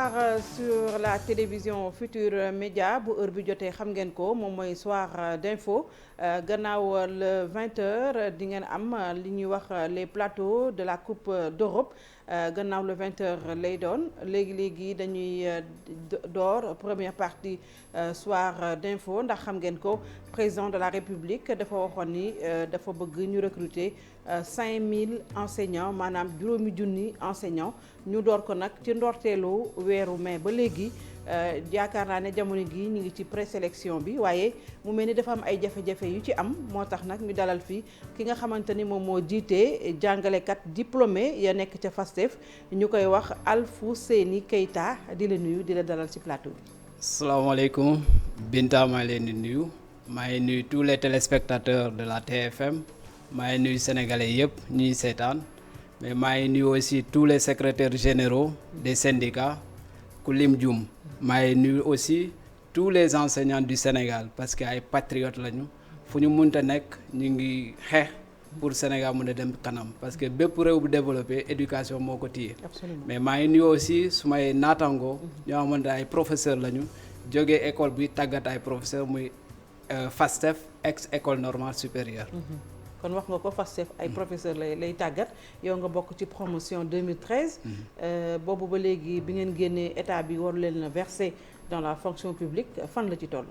soir sur la télévision Futur Média bu heure bi jotee xam ngeen ko moom mooy soir d'info gannaaw le 20h di ngeen am li ñuy wax les plateaux de la Coupe d'Europe gannaaw le 20h lay doon léegi dañuy door première partie soir d'info ndax xam ngeen ko président de la République dafa waxoon ni dafa bëgg ñu recruter 5000 enseignants maanaam juróomi junni enseignants ñu door ko nag ci ndorteelu weeru mai ba léegi yaakaar naa ne jamono gi ñu ngi ci présélection bi waaye mu mel ni dafa am ay jafe-jafe yu ci am moo tax nag ñu dalal fii ki nga xamante ni moom moo jiite jàngalekat diplômé ya nekk ca FASTEF ñu koy wax Alfousseyni Keita di la nuyu di la dalal ci plateau bi. Asalaamaaleykum Binta maa ngi leen di nuyu maa ngi nuyu tous les téléspectateurs de la TFM maa ngi nuyu sénégalais yëpp ñuy seetaan mais maa ngi nuyu aussi tous les secrétaires généraux des syndicats ku lim jum maa ngi nuyu aussi tous les enseignants du Sénégal parce que ay patriotes lañu fu ñu mënta nekk ñu ngi xeex pour Sénégal mën a dem kanam parce que bépp réew bu développé éducation moo ko téye mais maa ngi nuyu aussi sumay naataango ñoo xamante ay professeurs lañu jógee école bi tàggat ay professeurs muy FASTEF ex école normale supérieure. kon wax nga ko FASTEF ay professeur lay tàggat yow nga bokk ci promotion 2013 boobu ba léegi bi ngeen génnee état bi waru leen na verser dans la fonction publique fan la ci toll.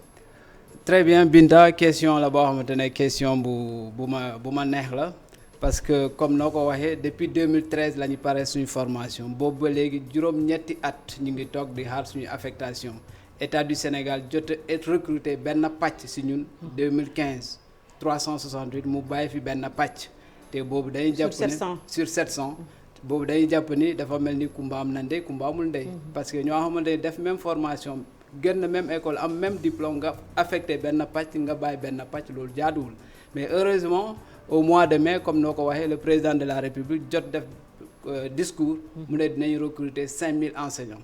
très bien Binta question la boo xamante ne question bu ma neex la parce que comme noo ko waxee depuis 2013 la ñu pare suñu formation boobu ba léegi juróom-ñetti at ñu ngi toog di xaar suñu affectation état du Sénégal jot a recruté benn pàcc si ñun 2015 368 mu bàyyi fi benn pàcc te boobu dañuy jàpp ne sur 700 boobu dañuy jàpp ni dafa mel ni kumba am na ndey kumba amul ndey parce que ñoo xamante ne def même formation génn même école am même diplôme nga affecté benn pàcc nga bàyyi benn pàcc loolu jaaduwul mais heureusement au mois de mai comme noo ko waxee le président de la République jot def discours mu ne dinañ recruter 5000 enseignants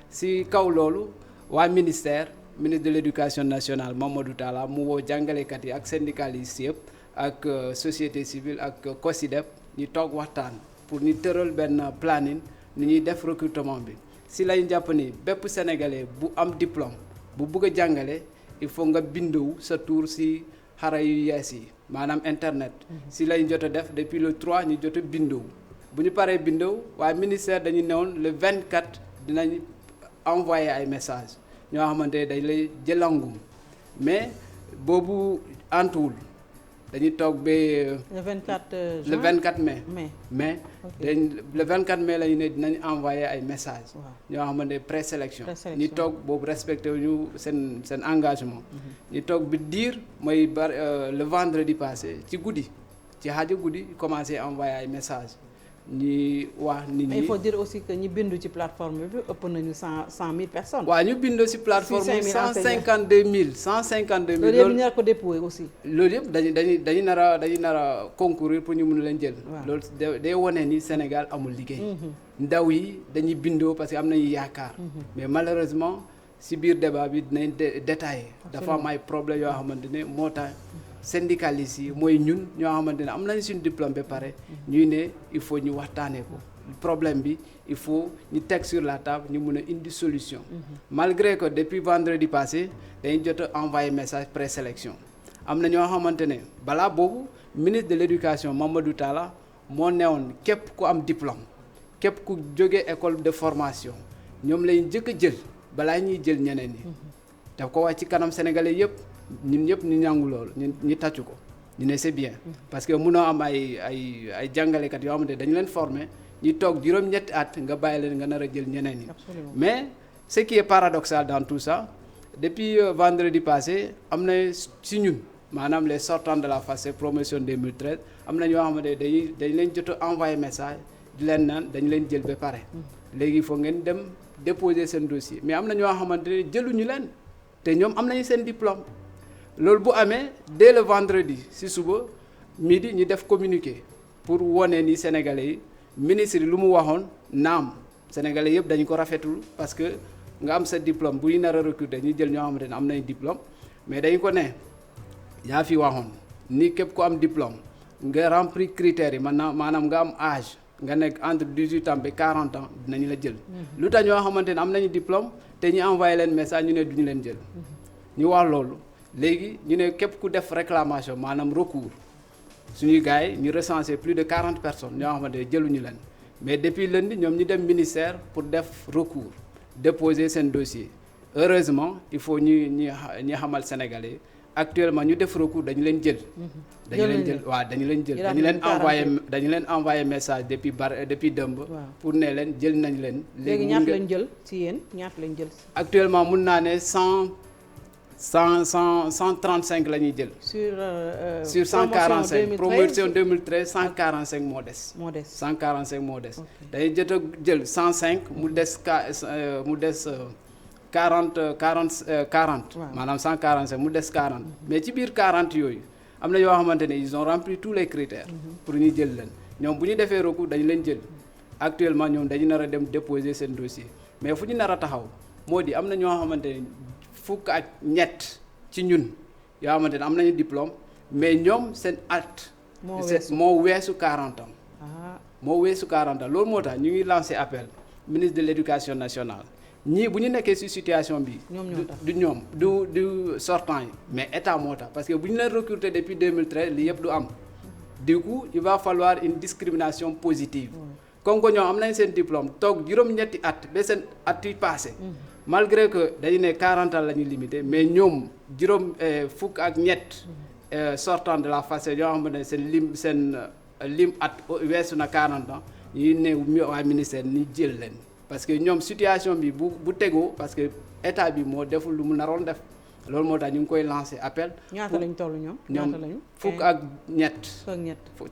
si kaw loolu waa ministre de l'éducation nationale Mamadou Talla mu woo jàngalekat yi ak syndicalistes yëpp ak société civile ak COSYDEP ñu toog waxtaan pour ñu tëral benn planning ni ñuy def recrutement bi si lañ jàpp ni bépp sénégalais bu am diplôme bu bëgg a jàngale il faut nga bindow sa tour si xara yu yees yi maanaam internet si lañ jot a def depuis le 3 ñu jot a bindow bu ñu paree bindow waaye ministère dañu newoon le 24 dinañ envoyer ay messages ñoo xamante ne dañ lay jëlangum mais boobu antuwul dañuy toog ba le 24 mai mais le 24 mai lañu ne dinañ envoyer ay messages ñoo xamante ne présélection ñu toog boobu respecté ñu seen engagement ñu toog bi diir mooy le vendredi passé ci guddi ci xaaju guddi commencé envoyer ay messages ñi wax nit ñi. il faut dire aussi que ñi bindu ci plateforme bi ëpp nañu 100 000 personnes. waaw ñu bindu ci plateforme bi 152 000. loolu yëpp ñu nar ko dépouiller aussi. loolu yëpp dañu nar a concourir pour ñu mun leen jël. loolu day wone ni Sénégal amul liggéey. ndaw yi dañuy bindoo parce que am nañu yaakaar. mais malheureusement ci biir débat bi dinañ détaillé. dafa am ay problèmes yoo xamante ne moo tax. syndicalistes yi mooy ñun ñoo xamante ne am nañu suñu diplôme ba pare ñuy ne il faut ñu waxtaanee ko problème bi il faut ñu teg sur la table ñu mun a indi solution malgré que depuis vendredi passé dañuy jot a envoyé message présélection am na ñoo xamante ne balaa boobu ministre de l'éducation Mamadou Talla moo newoon képp ku am diplôme képp ku jógee école de formation ñoom lay njëkk a jël balaa ñuy jël ñeneen ñi daf ko wax ci kanam sénégalais yëpp ñun ñëpp ñu ñàngu loolu ñu tàccu ko ñu ne c'est bien parce que mënoo am ay jàngalekat yoo xamante ne dañu leen former ñu toog juróom-ñetti at nga bàyyi leen nga nar a jël ñeneen ñi mais ce qui est paradoxal dans tout ça depuis vendredi passé am na si ñun maanaam les sortants de la FASTEF promotion 2013 am na ñoo xamante ne dañ leen jot a envoyé message di leen naan dañu leen jël ba pare léegi il faut ngeen dem déposer seen dossier mais am na ñoo xamante ne jëluñu leen te ñoom am nañu seen diplôme loolu bu amee dès le vendredi ci suba midi ñu def communiqué pour wone ni sénégalais yi ministre yi lu mu waxoon naam sénégalais yëpp dañu ko rafetul parce que nga am sa diplôme bu ñu nar a recruter ñu jël ñoo xamante ne am nañ diplôme mais dañu ko ne yaa fi waxoon ni képp ku am diplôme nga remplir critères yi maanaam nga am âge nga nekk entre 18 ans ba 40 ans dinañu la jël. lu tax ñoo xamante ne am nañu diplôme te ñu envoyé leen message ñu ne duñu leen jël. ñu wax loolu léegi ñu ne képp ku def réclamation maanaam recours suñuy gars yi ñu recensé plus de 40 personnes ñoo xamante ne jëluñu leen mais depuis lundi ñoom ñu dem ministère pour def recours déposer seen dossier heureusement il faut ñu xamal Sénégalais actuellement ñu def recours dañu leen jël. dañu leen jël waaw dañu leen jël dañu leen envoyé message depuis dëmb. pour ne leen jël nañ leen. léegi ñaata lañ jël ci yéen ñaata lañ jël. actuellement mun naa ne 135 la ñuy jël. sur 145 promotion 2013 145 moo des. 145 moo des. dañuy jot a jël 105 mu des 40 maanaam 145 mu des 40 mais ci biir 40 yooyu am na yoo xamante ne ils ont rempli tous les critères pour ñu jël leen ñoom bu ñu defee recours dañu leen jël actuellement ñoom dañu nar a dem déposer seen dossier mais fu ñu nar a taxaw moo di am na ñoo xamante ne fukk ak ñett ci ñun yoo xamante ne am nañu diplôme mais ñoom seen at moo weesu 40 ans moo weesu 40 ans loolu moo tax ñu ngi lancé appel ministre de l'éducation nationale ñii bu ñu nekkee ci situation bi du sortant yi mais état moo tax parce que bu ñu leen recruter depuis 2013 li yëpp du am du coup il va falloir une discrimination positive comme que ñoom am nañ seen diplôme toog juróom-ñetti at ba seen at yi passé malgré que dañu ne 40 ans la ñuy limité mais ñoom fukk ak ñett sortant de la FACET yoo xamante ne seen lim at weesu na 40 ans ñuy ne waa ministère ni jël leen parce que ñoom situation bi bu tegoo parce que état bi moo deful lu mu naroon def loolu moo tax ñu ngi koy lancer appel. ñaata lañ toll ñoom. ñaata lañu fukk ak ñett.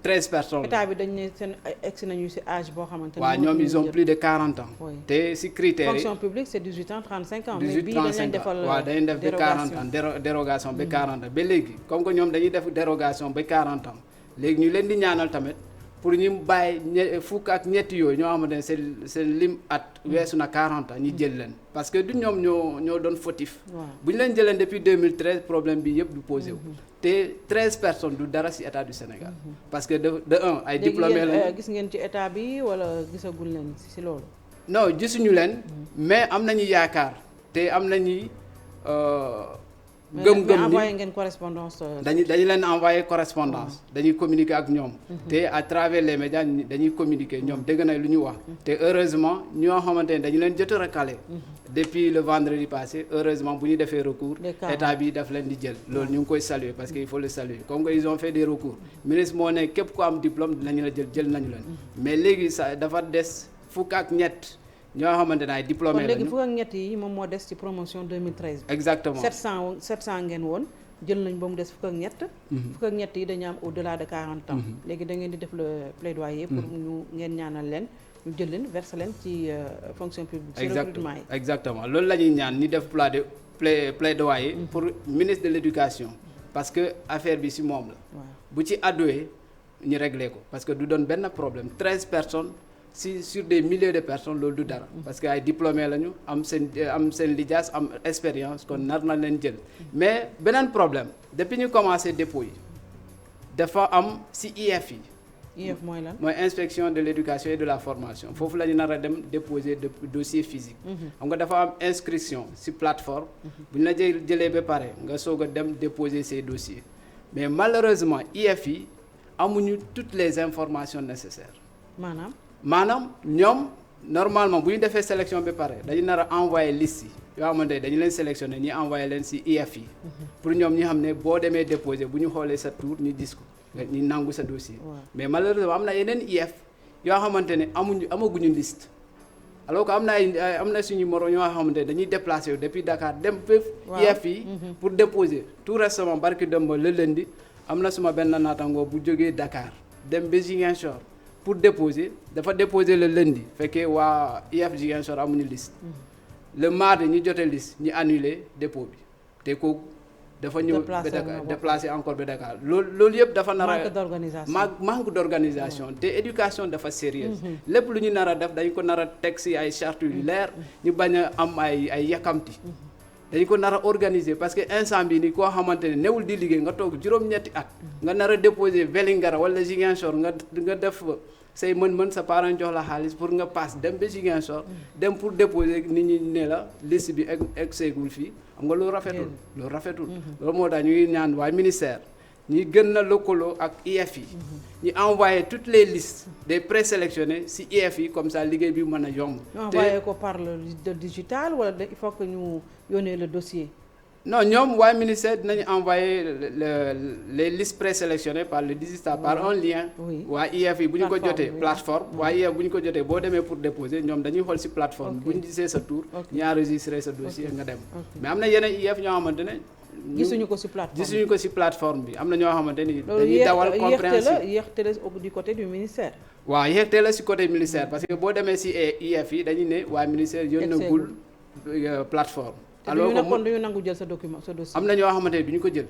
13 personnes. état bi dañ ne seen egsi nañu ci âge boo xamante ne. waaw ñoom ils ont plus de 40 ans. te ci critères yi fonction publique c'est 18 ans 35 ans. 18 35 ans waaw dañuy def ba 40 ans dérogation ba 40 ans ba léegi comme que ñoom dañuy def dérogation ba 40 ans léegi ñu leen di ñaanal tamit. pour ñu bàyyi fukk ak ñetti yooyu ñoo xamante ne seen lim at weesu na 40 ans ñu jël leen parce que du ñoom ñoo doon fautif bu ñu leen jëleen depuis 2013 problème bi yëpp du posé wu te 13 personnes du dara ci état du Sénégal parce que de un ay diplômés lañu gis ngeen ci état bi wala gisagul leen ci loolu non gisuñu leen mais am nañu yaakaar te am nañu gëm-gëm envoyé ngeen correspondance. dañu leen envoyé correspondance. dañuy communiquer ak ñoom. te à travers les médias dañuy communiquer ñoom dégg nañ lu ñu wax. te heureusement ñoo xamante ne dañu leen jot a recalé. depuis le vendredi passé heureusement bu ñu defee recours. état bi daf leen di jël. loolu ñu ngi koy saluer parce que il faut le saluer comme que ils ont fait des recours ministre moo ne képp ku am diplôme dinañu la jël nañu leen. mais léegi sax dafa des fukk ak ñett. ñoo xamante ne ay diplômé lañu kon léegi fukk ak ñett yi moom moo des ci promotion 2013. exactement 700 ngeen woon jël nañ ba mu des fukk ak ñett. fukk ak ñett yi dañu am au-delà de 40 ans. léegi da ngeen di def le plaidoyer pour ñu ngeen ñaanal leen ñu jël leen verser leen ci fonction publique. ci recrutement yi exactement loolu la ñuy ñaan ni def plaidoyer pour ministre de l'éducation parce que affaire bi ci moom la. bu ci adduwee ñu régler ko parce que du doon benn problème 13 personnes. sur des milliers de personnes loolu du dara parce que ay diplômés lañu am seen lijaas am expérience kon nar na leen jël mais beneen problème depuis ñu commencé dépôt yi dafa am ci IEF yi. IEF mooy lan mooy inspection de l'éducation et de la formation foofu la ñu nar a dem déposer dossier physique. xam nga dafa am inscription ci plateforme. bu ñu la jëlee ba pare nga soog a dem déposer ces dossiers mais malheureusement IEF yi amuñu toutes les informations nécessaires. maanaam ñoom normalement bu ñu defee sélection ba pare dañu nar a envoyer liste yi yoo xamante ne dañu leen sélectionné ñi envoyé leen ci IEF yi pour ñoom ñi xam ne boo demee déposer bu ñu xoolee sa tour ñu gis ko ñu nangu sa dossier mais malheureusement am na yeneen IEF yoo xamante ne amaguñu liste alors que am na suñu moroom ñoo xamante ne dañuy déplacé wu depuis Dakar dem fépp IEF yi pour déposer tout récemment barki demba le lundi am na suma benn naataango bu jógee Dakar dem ba Ziguinchor pour déposer dafa déposer le lundi fekkee waa IEF Ziguinchor amuñu liste le mardi ñu jotee liste ñu annulé dépôt bi te kooku dafa ñëw déplacé encore ba Dakar loolu yëpp dafa nar a manque d'organisation te éducation dafa sérieuse lépp lu ñu nar a def dañ ko nar a teg ci ay charte yu leer ñu bañ a am ay yakamti dañ ko nar a organiser parce que instant bi ni koo xamante ne newul di liggéey nga toog juróom-ñetti at nga nar a déposer Vélingara wala Ziguinchor nga def say mën-mën sa parent jox la xaalis pour nga passe dem ba Ziguinchor dem pour déposer nit ñi ne la liste bi egg seegul fii xam nga loolu rafetul loolu moo tax ñuy ñaan waa ministère ñi gën na lëkkaloo ak IEF yi ñu envoyé toutes les listes des présélectionnés si IEF yi comme ça liggéey bi mën a yomb. envoyé ko par le digital wala il faut que ñu yónnee le dossier. non ñoom waa ministère dinañu envoyer les listes présélectionnées par le digital par un lien. waa IEF yi bu ñu ko jotee plateforme waa IEF bu ñu ko jotee boo demee pour déposer ñoom dañuy xool si plateforme bu ñu gisee sa tour ñu enregistré sa dossier nga dem. mais am na yeneen IEF ñoo xamante ne. gisuñu ko ci plateforme bi am na ñoo xamante ni dañuy dawal compréhension yéexte la du côté du ministère. waaw yéexte la si côté ministère parce que boo demee si IEF yi dañuy ne waa ministère yónnagul plateforme. alors que kon dañu nangu jël sa document sa dossier. am na ñoo xamante ne du ñu ko jël.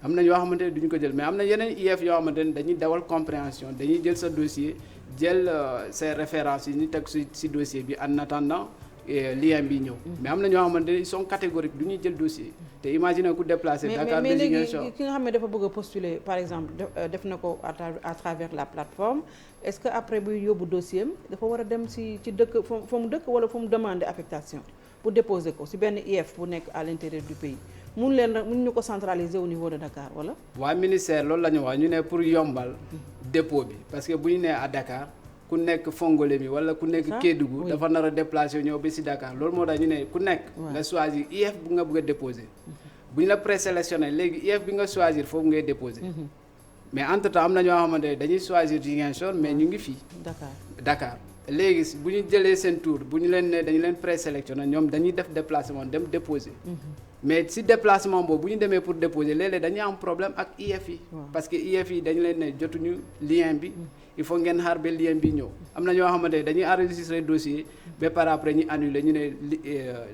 am na ñoo xamante ne du ñu ko jël mais am na yeneen IEF yoo xamante ne dañuy dawal compréhension dañuy jël sa dossier jël ses références yi ñu teg si dossier bi en attendant lien bi ñëw. mais am na ñoo xamante ne ils sont catégoriques du ñuy jël dossier. te imagine ku déplacé. Dakar mais léegi ki nga xam ne dafa bëgg a postuler par exemple def na ko à travers la plateforme est-ce que après buy yóbbu dossier am dafa war a dem ci dëkk fa mu dëkk wala fu mu demander affectation pour déposer ko ci benn IEF bu nekk à l'intérieur du pays mun ñu ko centraliser au niveau de Dakar wala. waa ministère loolu la ñu wax ñu ne pour yombal dépôt bi parce que bu ñu nee à Dakar. ku nekk Fongolemi wala ku nekk Kédougou dafa nar a déplacer ñëw ba si Dakar loolu moo tax ñu ne ku nekk nga choisir IEF bu nga bëgg a déposer bu ñu la présélectionné léegi IEF bi nga choisir foofu ngay déposer mais entre temps am na ñoo xamante ne dañuy choisir Ziguinchor mais ñu ngi fii Dakar léegi bu ñu jëlee seen tour bu ñu leen ne dañu leen présélectionné ñoom dañuy def déplacement dem déposer mais si déplacement boobu bu ñu demee pour déposer léeg-léeg dañuy am problème ak IEF yi parce que IEF yi dañu leen ne jotuñu lien bi il faut ngeen xaar ba lien bi ñëw am na ñoo xamante ne dañuy enregistrer dossier ba par après ñu annuler ñu ne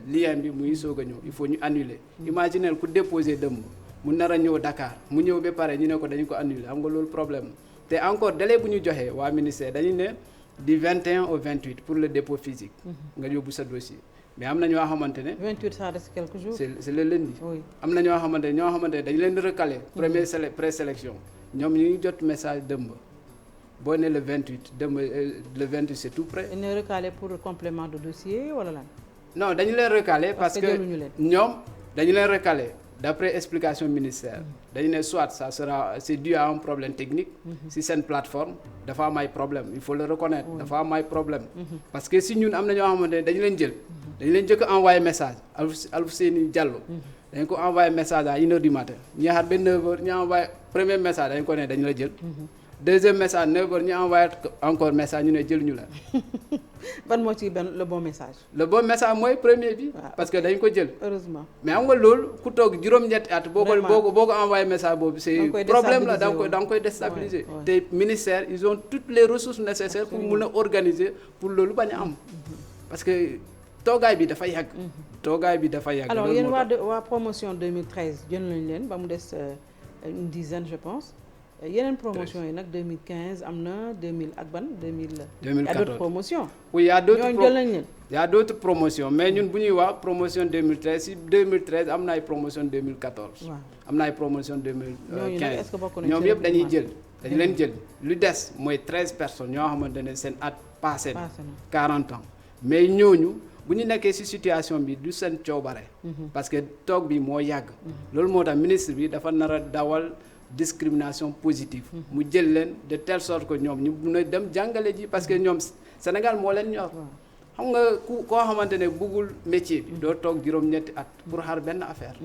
lien bi muy soog a ñëw il faut ñu annuler imaginez ku déposer dëmb mu nar a ñëw Dakar mu ñëw ba pare ñu ne ko dañu ko annuler xam nga loolu problème te encore délai bu ñu joxee waa ministère dañu ne du 21 au 28 pour le dépôt physique nga yóbbu sa dossier mais am na ñoo xamante ne 28 ça reste quelques jours c'est le lundi am na ñoo xamante ne dañu leen di recaler première présélection ñoom ñu ngi jot message dëmb boo ne le 28 dëmb le 28 c'est tout prêt. dañu leen recaler pour complément de dossier wala lan. non dañu leen recaler parce que ñoom dañu leen recaler d'après explication ministère dañu ne soit ça sera c'est dû à un problème technique si seen plateforme dafa am ay problème il faut le reconnaître dafa am ay problème parce que si ñun am na ñoo xamante ne dañu leen jël dañu leen jëkk envoyé message Alfousseyni Diallo dañ ko envoyé message à 1h du matin ñu xaar ba 9h ñu envoyé premier message dañ ko ne dañu la jël deuxième message 9h ñu envoyé encore message ñu ne jëluñu la. ban moo ci le bon message. le bon message mooy premier bi. parce que dañ ko jël. heureusement mais am nga loolu ku toog juróom-ñetti at. boo ko envoyé message boobu c'est problème la da nga koy déstabiliser. te ministère ils ont toutes les ressources nécessaires pour mun a organiser pour loolu bañ a am. parce que toogaay bi dafa yàgg. toogaay bi dafa yàgg. alors yéen waa promotion 2013 jël nañ leen ba mu des une dizaine je pense. yeneen promotion yi nag 2015 am na 2000 ak ban 2000. 2014 y a d'autres promotions. oui y a d'autres ñooñu jël nañ leen. y a d'autres promotions mais ñun bu ñuy wax promotion 2013 si 2013 am na ay promotion 2014. waaw am na ay promotion 2015 ñooñu nag est-ce que bokk nañ ñoom yëpp dañuy jël. dañu leen jël lu des mooy 13 personnes ñoo xamante ne seen at passé na 40 ans mais ñooñu bu ñu nekkee ci situation bi du seen coobare. parce que toog bi moo yàgg. loolu moo tax ministre bi dafa nar a dawal. discrimination positive mu jël leen de telle sorte que ñoom ñu mun a dem jàngale ji parce que ñoom Sénégal moo leen ñor xam nga koo xamante ne bëggul métier bi doo toog juróom-ñetti at pour xaar benn affaire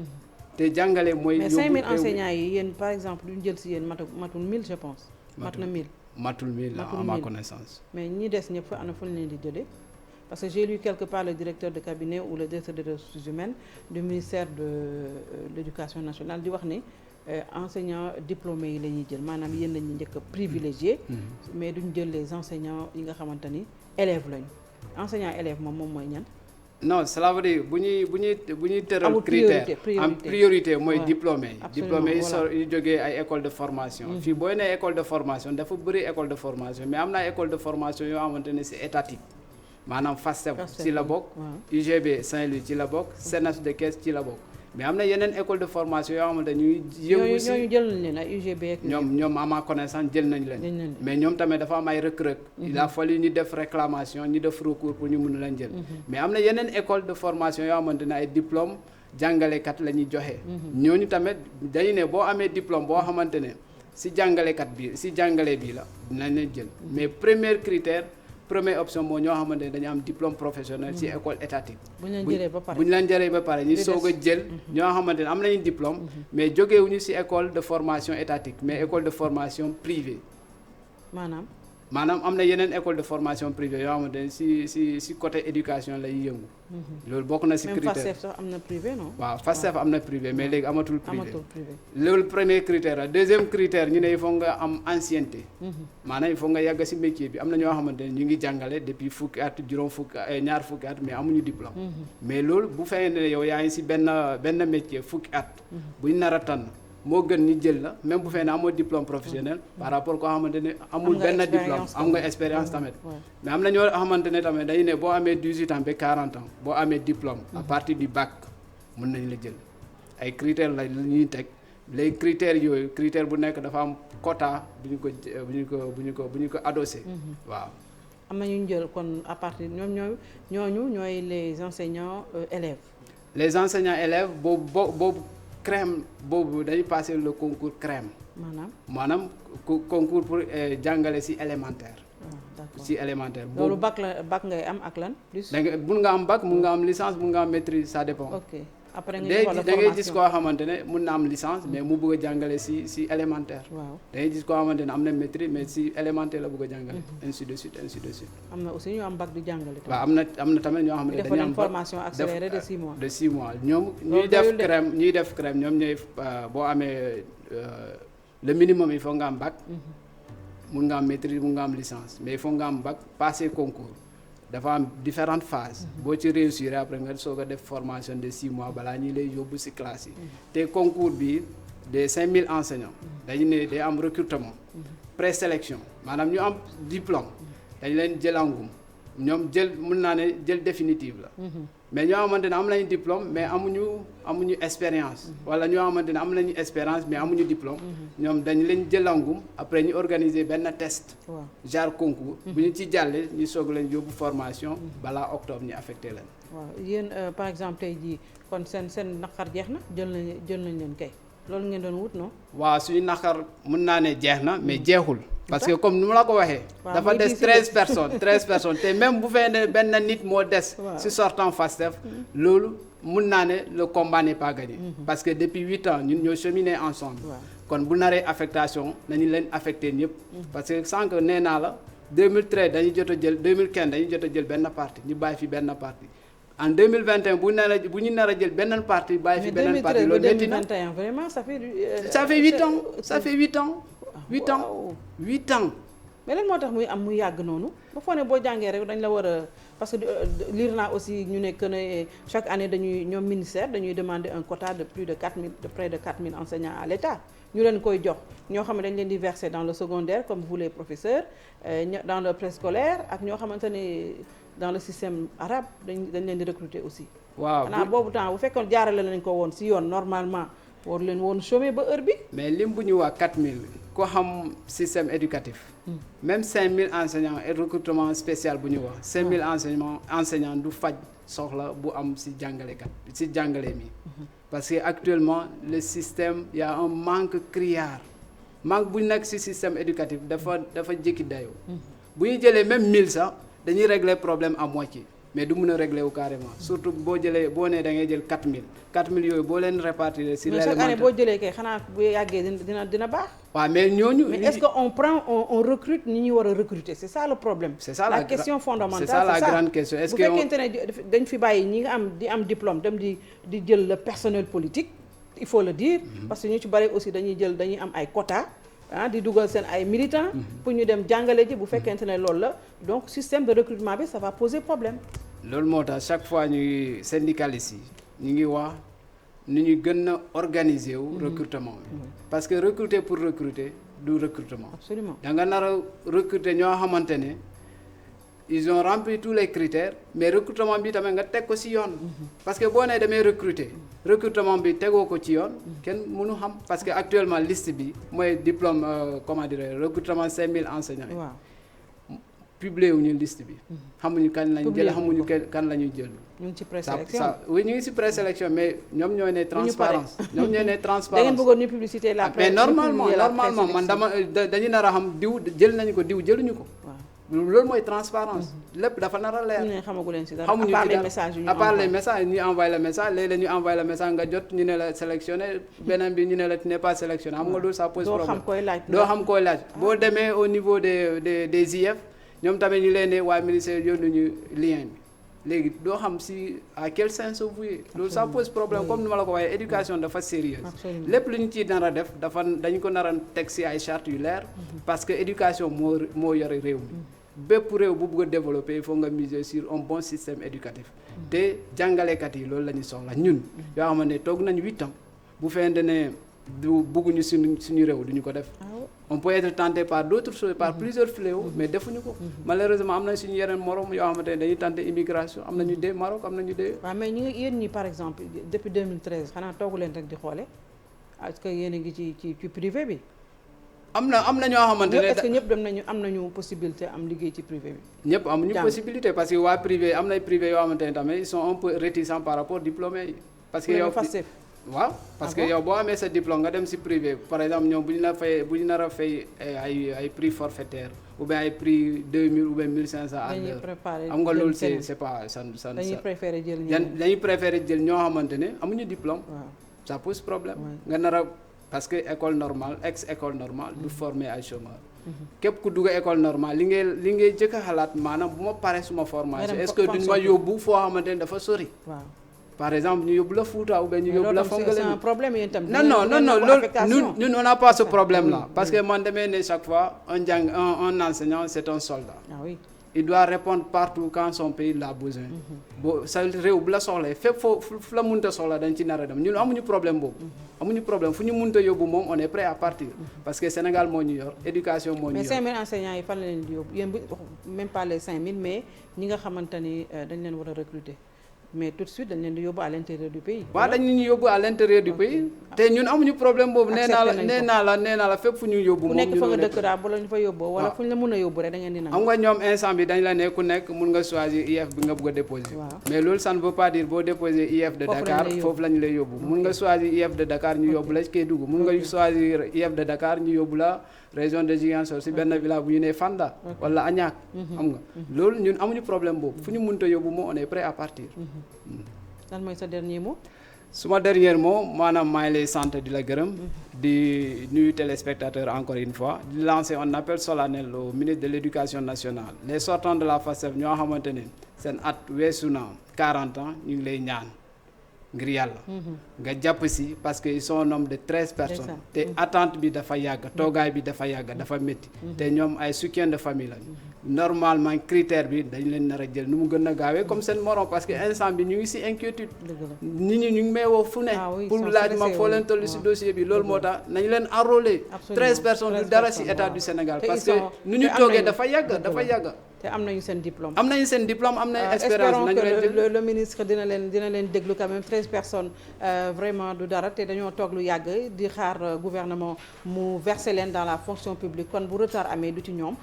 te jàngale mooy mais 5000 enseignants yi yéen par exemple duñ jël ci yéen matul 1000 je pense mat na 1000 matul 1000 à ma connaissance mais ñi des ñëpp fa ana fu ñu leen di jëlee parce que j'ai lu quelque part le directeur de cabinet ou le directeur des ressources humaines du ministère de l'éducation nationale di wax ni enseignants diplômés yi la ñuy jël maanaam yéen la ñuy njëkk a privilégié mais duñ jël les enseignants yi nga xamante ni élèves lañu enseignant élève moom mooy ñan. non cela veut dire bu ñuy tëral critère en priorité mooy diplômé yi diplômé yi jógee ay école de formation fii booy ne école de formation dafa bëri école de formation mais am na école de formation yoo xamante ne c'est étatique maanaam FASTEF ci la bokk UGB Saint-Louis ci la bokk CNES de Thiès ci la bokk mais am na yeneen école de formation yoo xamante ñuy yëngu si ñooñu jël nañ leen ay UGB ak ñoom à ma connaissance jël nañ leen mais ñoom tamit dafa am ay rëkk-rëkk il a fallu ñu def réclamation ñu def recours pour ñu mun leen jël mais am na yeneen école de formation yoo xamante ne ay diplôme jàngalekat la ñuy joxe ñooñu tamit dañu ne boo amee diplôme boo xamante ne si jàngalekat bi si jàngale bi la dinañ leen jël mais première option moo ñoo xamante ne dañu am diplôme professionnel ci école étatique bu ñu leen jëlee ba pare ñu soog a jël ñoo xamante ne am nañu diplôme mais jógewuñu ci école de formation étatique mais école de formation privée maanaam am na yeneen école de formation privée yoo xamante ne ci côté éducation lay yëngu loolu bokk na ci critère FASTEF sax am na privé non waaw FASTEF am na privé mais léegi amatul privé loolu premier critère la deuxième critère ñu ne il faut nga am ancienneté maanaam il faut nga yàgg ci métier bi am na ñoo xamante ne ñu ngi jàngale depuis fukki at juróom fukki ñaar fukki at mais amuñu diplôme mais loolu bu fekkee ne yow yaa ngi ci benn métier fukki at buñ nar a tànn moo gën ñu jël la même bu fekkee ne amoo diplôme professionnel par rapport koo xamante ne amul benn diplôme am nga expérience tamit mais am na ñoo xamante ne tamit dañu ne boo amee 18 ans ba 40 ans boo amee diplôme à partir du bac mën nañ la jël ay critères la ñuy teg les critères yooyu critère bu nekk dafa am quota bu ñu ko adossé waaw am na ñu jël kon à partir ñooñu ñooy les enseignants élèves élèves boobu CREM boobu dañuy passer le concours CREM maanaam concours pour jàngale ci élémentaire ci élémentaire loolu bac ngay am ak lan plus da nga mun nga am bac mun nga am licence mun nga am maîtrise ça dépend après da ngay gis koo xamante ne mun na am licence mais mu bëgg a jàngale ci élémentaire da ngay gis koo xamante ne am na maîtrise mais ci élémentaire la bëgg a jàngale ainsi de suite am na aussi ñu am bac di jàngale waaw am na tamit ñoo xamante ne dañu am formation accélérée de 6 mois de 6 mois ñoom ñuy def crème ñoom ñooy boo amee le minimum il faut nga am bac mun nga am maîtrise mun nga am licence mais il faut nga am bac passer concours dafa am différentes phases boo ci réussir après nga soog a def formation de 6 mois balaa ñuy lay yóbbu ci classe yi te concours bi des 5000 enseignants dañu ne day am recrutement présélection maanaam ñu am diplôme dañ leen jëlangum ñoom mun naa ne jël définitive la mais ñoo xamante ne am nañu diplôme mais amuñu expérience wala ñoo xamante ne am nañu expérience mais amuñu diplôme ñoom dañ leen jëlangum après ñu organiser benn test genre concours bu ñu ci jàllee ñu soog leen yóbbu formation balaa octobre ñu affecté leen waaw yéen par exemple tey jii kon seen naqar jeex na jël nañ leen kay loolu ngeen doon wut non waaw suñu naqar mën naa ne jeex na mais jeexul parce que comme ni ma la ko waxee dafa des 13 personnes te même bu fee ne benn nit moo des ci sortant FASTEF loolu mun naa ne le combat n'est pas gagné parce que depuis 8 ans ñun ñoo cheminé ensemble kon bu naree affectation nañu leen affecté ñëpp parce que sànq nee naa la 2013 dañuy jot a jël 2015 dañuy jot a jël benn parti ñu bàyyi fi benn parti en 2021 bu ñu nar a jël benn parti bàyyi fi beneen parti loolu métti na vraiment ça fait 8 ans mais lan moo tax muy yàgg noonu ba foo ne boo jàngee rek dañ la war a parce que lire naa aussi ñu ne que ne chaque année ñoom ministère dañuy demander un quota de plus de 4000 de près de 4000 enseignants à l'État ñu leen koy jox ñoo xam ne dañ leen di verser dans le secondaire comme vous les professeurs dans le préscolaire ak ñoo xamante ne dans le système arabe dañ leen di recruter aussi waaw xanaa boobu temps bu fekkoon jaarale nañ ko woon ci yoon normalement war leen woon chômer ba heure bi mais lim bu ñu wax 4000 ko xam système éducatif même 5000 enseignants et recrutement spécial bu ñu wax 5000 enseignants du faj soxla bu am ci jàngalekat ci jàngale mi parce que actuellement le système y a un manque criard manque bu nekk ci système éducatif dafa jékki dayoo bu ñu jëlee même 1000 sax dañuy régler problème à moitié mais du mën a régler wu carrément surtout boo nee da ngay jël 4000 yooyu boo leen répartir ci l'élémentaire. mais chaque année boo jëlee kay xanaa bu yàggee dina baax. waaw mais ñooñu. mais est-ce que on recrute ñi ñu war a recruter c'est ça le problème. c'est ça la question fondamentale. c'est ça la grande question est-ce que bu fekkente ne dañ fi bàyyi ñi nga am diplôme dem di jël le personnel politique il faut le dire. parce que ñu ci bari aussi dañuy am ay quotas. di dugal seen ay militants. pour ñu dem jàngale ji bu fekkente ne loolu la donc système de recrutement bi ça va poser problème. loolu moo tax chaque fois ñuy syndicalistes yi ñu ngi wax ni ñu gën a organiser wu. recrutement bi parce que recruter pour recruter du recrutement. absolument da nga nar a recruter ñoo xamante ne ils ont rempli tous les critères mais recrutement bi tamit nga teg ko ci yoon. parce que boo nee damay recruter recrutement bi tegoo ko ci yoon kenn mënu xam parce que actuellement liste bi mooy diplôme comment dire recrutement 5000 enseignants yi. waaw publié wuñu liste bi. xamuñu kan lañu jël xamuñu kan la ñuy jël. ñu ngi ci présélection oui ñu ngi ci présélection mais ñoom ñooy ne transparence ñoom ñooy ne transparence. da ngeen bëggoon ñu publicité la mais normalement man dañu nar a xam diw jël nañu ko diw jëluñu ko. loolu mooy transparence lépp dafa nar a leer. ñu ne xamagu leen ci dara xamuñu à part les messages yu ñu à part les messages ñu envoyé le message léeg-léeg ñu envoyé le message nga jot ñu ne la sélectionné beneen bi ñu ne la tu n'es pas sélectionné xam nga loolu ça pose problème. doo xam koy laaj boo demee au niveau des IEF ñoom tamit ñu leen ne waa ministère yónni ñu lien bi léegi doo xam si à quel sens se vouer loolu ça pose problème comme ni ma la ko waxee éducation dafa sérieuse lépp lu ñu ciy nar a def dañu ko nar a teg si ay chartes yu leer parce que éducation moo yore réew mi bépp réew bu bëgg a développer il faut nga miser sur un bon système éducatif te jàngalekat yi loolu la ñu soxla ñun yoo xam ne toog nañu 8 ans bu fekkente ne du bëgguñu suñu réew duñu ko def on peut être tenté par d'autres choses par plusieurs fléaux mais defuñu ko malheureusement am nañ suñu yeneen morom yoo xamante ne dañuy tenté immigration am nañu dee Maroc am nañu dee. waaw mais yéen ñi par exemple depuis 2013 xanaa toogu leen rek di xoole est-ce que yéen a ngi ci privé bi. am na ñoo xamante ne est-ce que ñëpp am nañu possibilité am liggéey ci privé bi. ñëpp amuñu possibilité parce que waa privé am nay privé yoo xamante ne tamit ils sont un peu réticents par rapport diplômés yi. parce que yow waaw parce que yow boo amee sa diplôme nga dem si privé par exemple ñoom bu ñu nar a fay ay prix forfaitaire ou bien ay prix 2000 ou bien 1500 à l'heure am nga loolu c'est pas dañuy préférer jël ñoo xamante ne amuñu diplôme. ça pose problème. nga nar a parce que école normale école normale du former ay chômeurs. képp ku dugg école normale li ngay jëkk a xalaat maanaam bu ma paree suma formation est-ce que duñ ma yóbbu foo xamante ne dafa sori. par exemple ñu yóbbu la Fouta ou bien ñu yóbbu la Fongolimbi. c'est un problème yéen tam. non loolu ñun on n'a pas ce problème là parce que man demee ne chaque fois un enseignant c'est un soldat. Ah oui. il doit répondre partout quand son pays l'a besoin. boo sa réew bu la soxlee fépp fu la mënta soxla dañ ci nar a dem ñun amuñu problème boobu. amuñu problème fu ñu mënta yóbbu moom on est prêt à partir. parce que Sénégal moo ñu yor éducation moo ñu yor. mais 5000 enseignants yi fan la leen di yóbbu yéen même pas les 5000 mais ñi nga xamante ni dañ leen war a recruter. mais tout de suite dañ leen di yóbbu à l'intérieur du pays. waaw dañ ñu yóbbu à l'intérieur du pays. te ñun amuñu problème boobu. nee naa la fépp fu ñu yóbbu. moom ku nekk fa nga dëkk daal bu la ñu fa yóbboo. wala fu ñu la mën a yóbbu rek da ngeen di nangu. xam nga ñoom instant bi dañ la ne ku nekk mun nga choisir IF bi nga bëgg a déposer. mais loolu ça ne veut pas dire boo déposer IF de Dakar foofu la ñu lay yóbbu. mun nga choisir IF de Dakar ñu yóbbu la Kédougou mun nga choisir IF de Dakar ñu yóbbu la région de Ziguinchor si benn village bu ñu nee Fanda. wala Añaak. xam nga loolu ñun amuñu problème boobu fu ñu mënta yóbbu moo on est prêt à partir. lan mooy sa dernier mot. suma dernier mot maanaam maa ngi lay sant di la gërëm. di nuyu téléspectateurs encore une fois di lancer un appel solennel au ministre de l'éducation nationale les sortants de la FASTEF ñoo xamante ne seen at weesu na 40 ans ñu ngi lay ñaan ngir yàlla. nga jàpp si parce que ils sont un nombre de 13 personnes. te attente bi dafa yàgg toogaay bi dafa yàgg dafa métti. te ñoom ay soutien de famille lañu. normalement critère bi dañ leen nar a jël nu mu gën a gaawee comme seen morom parce que instant bi ñu ngi ci inquiétude. nit ñi ñu ngi may woo fu ne. pour laaj ma foo leen toll ci dossier bi loolu moo tax nañu leen enrôler. 13 personnes du dara ci état du Sénégal. parce que nu ñu toogee dafa yàgg. te am nañu seen diplôme. am nañu expérience nañu leen jël. le ministre dina leen déglu quand même 13 personnes vraiment du dara te dañoo toog lu yàgg di xaar gouvernement mu verser leen dans la fonction publique kon bu retard amee du ci ñoom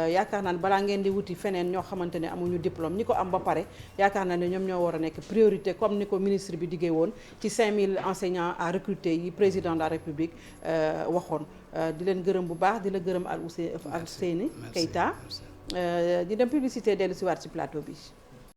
yaakaar naa ne balaa ngeen di wuti feneen ñoo xamante ne amuñu diplôme ñi ko am ba pare yaakaar naa ne ñoom ñoo war a nekk priorité comme ni ko ministre bi diggee woon ci 5000 enseignants à recruter yi président de la République waxoon di leen gërëm bu baax di la gërëm Alseyni Keita di dem publicité dellu si waat ci plateau bi.